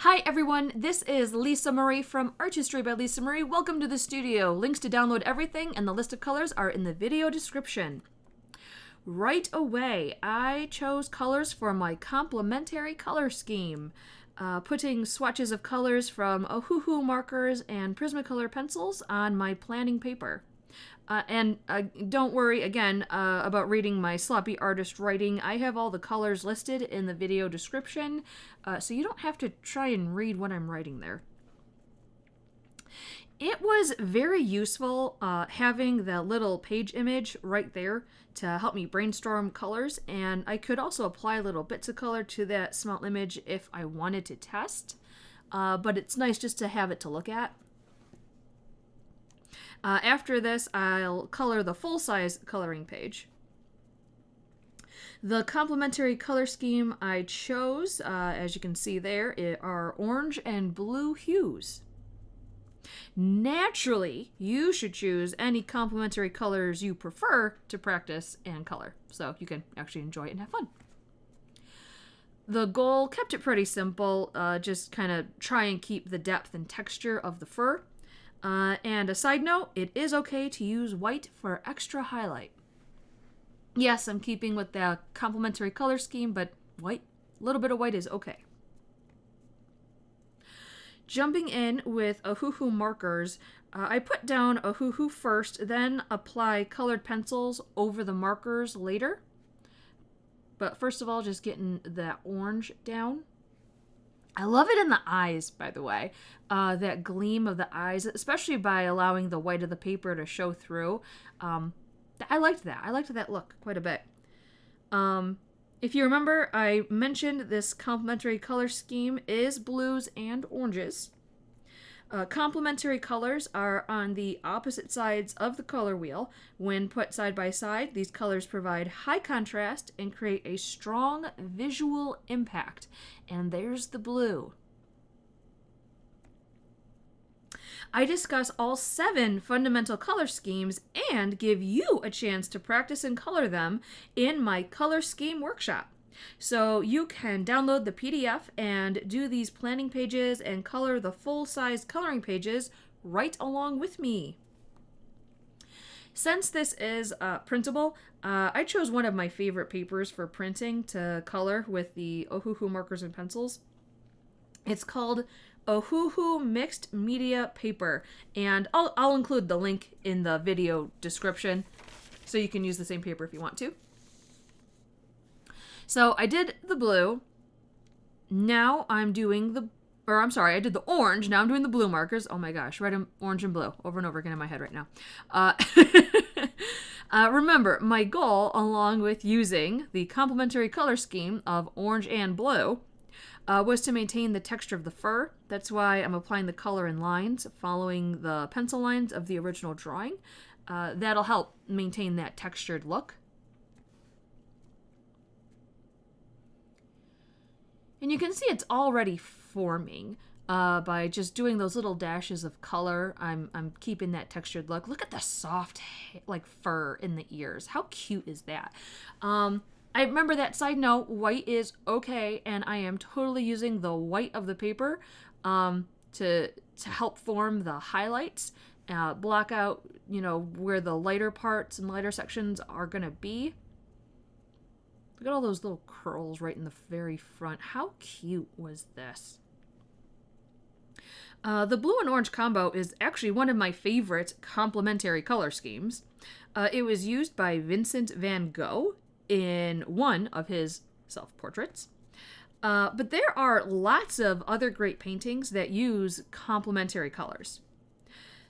Hi everyone, this is Lisa Marie from Artistry by Lisa Marie. Welcome to the studio. Links to download everything and the list of colors are in the video description. Right away, I chose colors for my complementary color scheme, putting swatches of colors from Ohuhu markers and Prismacolor pencils on my planning paper. And don't worry, again, about reading my sloppy artist writing. I have all the colors listed in the video description, so you don't have to try and read what I'm writing there. It was very useful having the little page image right there to help me brainstorm colors, and I could also apply little bits of color to that small image if I wanted to test, but it's nice just to have it to look at. After this, I'll color the full-size coloring page. The complementary color scheme I chose, as you can see there, are orange and blue hues. Naturally, you should choose any complementary colors you prefer to practice and color, so you can actually enjoy it and have fun. The goal kept it pretty simple, just kind of try and keep the depth and texture of the fur. And a side note, it is okay to use white for extra highlight. Yes, I'm keeping with the complementary color scheme, but white, a little bit of white is okay. Jumping in with Ohuhu markers, I put down Ohuhu first, then apply colored pencils over the markers later. But first of all, just getting that orange down. I love it in the eyes, by the way, that gleam of the eyes, especially by allowing the white of the paper to show through. I liked that. I liked that look quite a bit. If you remember, I mentioned this complementary color scheme is blues and oranges. Complementary colors are on the opposite sides of the color wheel. When put side by side, these colors provide high contrast and create a strong visual impact. And there's the blue. I discuss all 7 fundamental color schemes and give you a chance to practice and color them in my color scheme workshop. So you can download the PDF and do these planning pages and color the full-size coloring pages right along with me. Since this is printable, I chose one of my favorite papers for printing to color with the Ohuhu markers and pencils. It's called Ohuhu Mixed Media Paper, and I'll include the link in the video description so you can use the same paper if you want to. So I did the blue. Now I'm doing I did the orange. Now I'm doing the blue markers. Oh my gosh, red and orange and blue over and over again in my head right now. Remember, my goal, along with using the complementary color scheme of orange and blue, was to maintain the texture of the fur. That's why I'm applying the color in lines, following the pencil lines of the original drawing. That'll help maintain that textured look. And you can see it's already forming by just doing those little dashes of color. I'm keeping that textured look. Look at the soft, fur in the ears. How cute is that? I remember that side note, white is okay, and I am totally using the white of the paper to help form the highlights, block out, where the lighter parts and lighter sections are going to be. Look at all those little curls right in the very front. How cute was this? The blue and orange combo is actually one of my favorite complementary color schemes. It was used by Vincent van Gogh in one of his self-portraits. But there are lots of other great paintings that use complementary colors.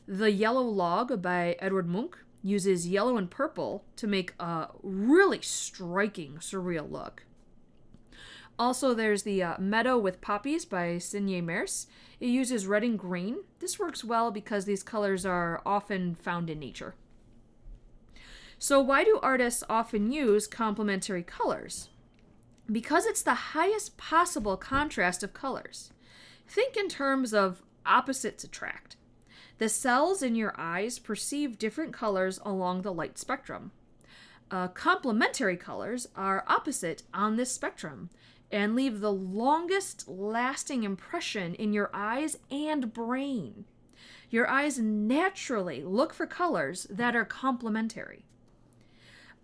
The Yellow Log by Edward Munch uses yellow and purple to make a really striking surreal look. Also, there's the Meadow with Poppies by Signé Mers. It uses red and green. This works well because these colors are often found in nature. So why do artists often use complementary colors? Because it's the highest possible contrast of colors. Think in terms of opposites attract. The cells in your eyes perceive different colors along the light spectrum. Complementary colors are opposite on this spectrum, and leave the longest lasting impression in your eyes and brain. Your eyes naturally look for colors that are complementary.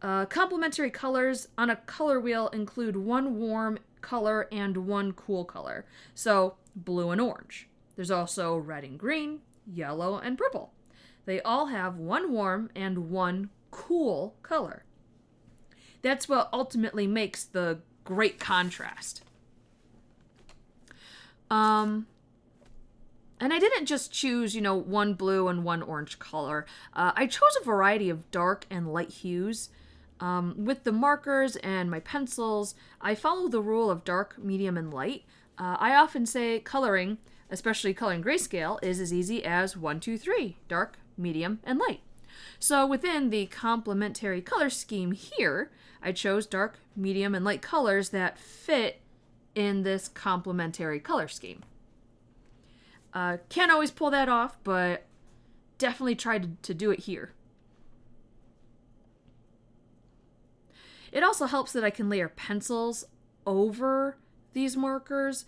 Complementary colors on a color wheel include one warm color and one cool color. So, blue and orange. There's also red and green, yellow and purple. They all have one warm and one cool color. That's what ultimately makes the great contrast. And I didn't just choose, one blue and one orange color. I chose a variety of dark and light hues. With the markers and my pencils, I follow the rule of dark, medium, and light. I often say coloring, especially coloring grayscale, is as easy as 1, 2, 3, dark, medium, and light. So within the complementary color scheme here, I chose dark, medium, and light colors that fit in this complementary color scheme. Can't always pull that off, but definitely tried to do it here. It also helps that I can layer pencils over these markers.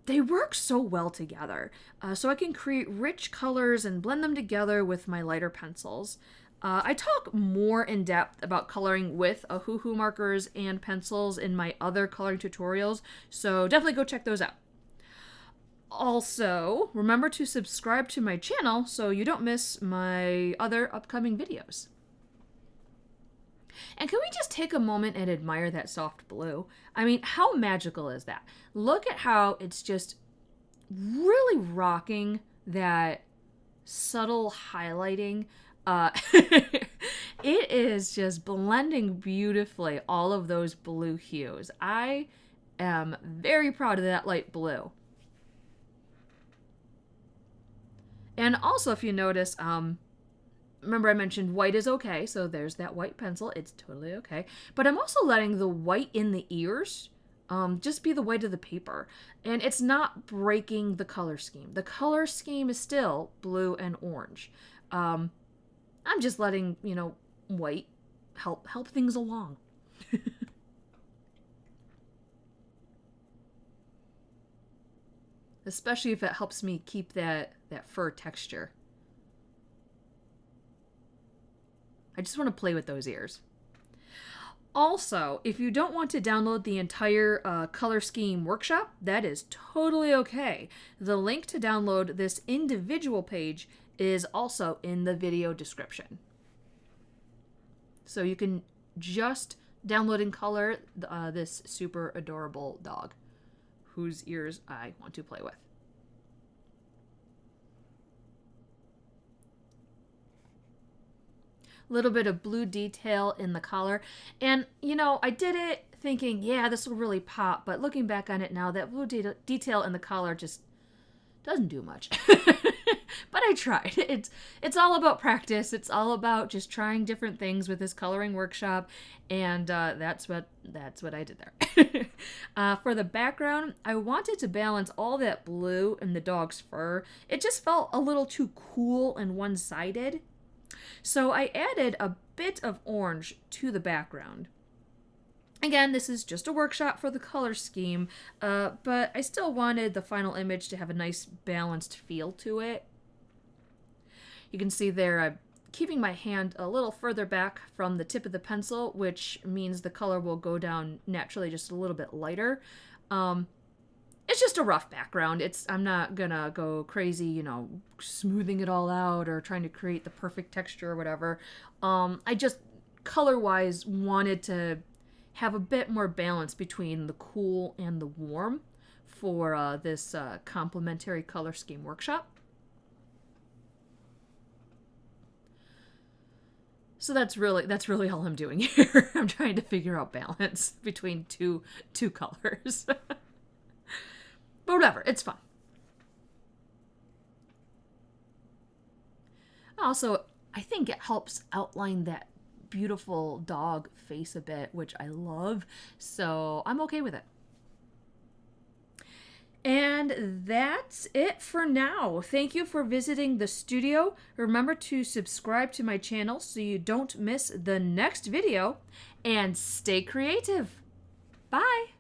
They work so well together. So I can create rich colors and blend them together with my lighter pencils. I talk more in depth about coloring with Ohuhu markers and pencils in my other coloring tutorials, so definitely go check those out. Also, remember to subscribe to my channel so you don't miss my other upcoming videos. And can we just take a moment and admire that soft blue? I mean, how magical is that? Look at how it's just really rocking that subtle highlighting. It is just blending beautifully all of those blue hues. I am very proud of that light blue. And also, if you notice, remember I mentioned white is okay, so there's that white pencil. It's totally okay. But I'm also letting the white in the ears just be the white of the paper. And it's not breaking the color scheme. The color scheme is still blue and orange. I'm just letting, white help things along. Especially if it helps me keep that fur texture. I just want to play with those ears. Also, if you don't want to download the entire color scheme workshop, that is totally okay. The link to download this individual page is also in the video description. So you can just download in color this super adorable dog whose ears I want to play with. Little bit of blue detail in the collar. And, I did it thinking, yeah, this will really pop. But looking back on it now, that blue detail in the collar just doesn't do much. But I tried. It's all about practice. It's all about just trying different things with this coloring workshop. And that's what I did there. For the background, I wanted to balance all that blue and the dog's fur. It just felt a little too cool and one-sided. So I added a bit of orange to the background. Again, this is just a workshop for the color scheme, but I still wanted the final image to have a nice balanced feel to it. You can see there I'm keeping my hand a little further back from the tip of the pencil, which means the color will go down naturally just a little bit lighter. It's just a rough background. I'm not gonna go crazy, smoothing it all out or trying to create the perfect texture or whatever. I just, color-wise, wanted to have a bit more balance between the cool and the warm for this complementary color scheme workshop. So that's really all I'm doing here. I'm trying to figure out balance between two colors. But whatever, it's fun. Also, I think it helps outline that beautiful dog face a bit, which I love, so I'm okay with it. And that's it for now. Thank you for visiting the studio. Remember to subscribe to my channel so you don't miss the next video, and stay creative. Bye!